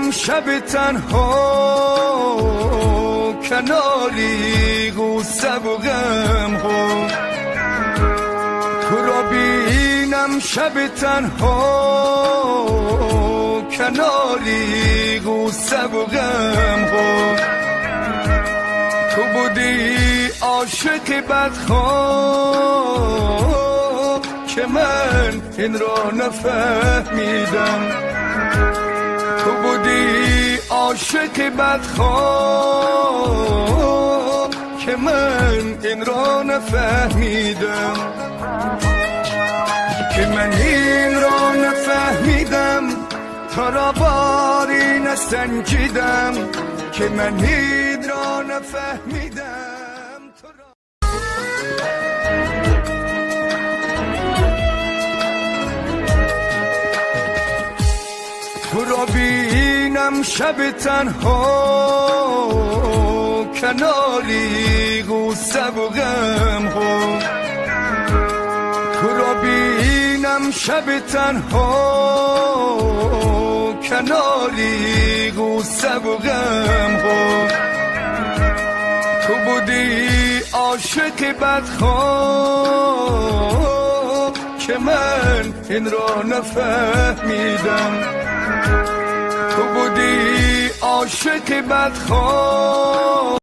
بینم شب تنها کناری غصه و غم ها، تو را بینم شب تنها کناری غصه و غم ها، تو بودی عاشق بدخواه که من این را نفهمیدم، تو بودی عاشق بدخواه که من این را نفهمیدم، که من این را نفهمیدم تا را باری نسنجیدم، که من این را نفهمیدم تو را. تو را بینم شب تنها کناری غصه و غم ها، تو را بینم شب تنها کناری غصه و غم ها، تو بودی عاشق بدخواه که من این را نفهمیدم، تو بودی عاشق بدخواه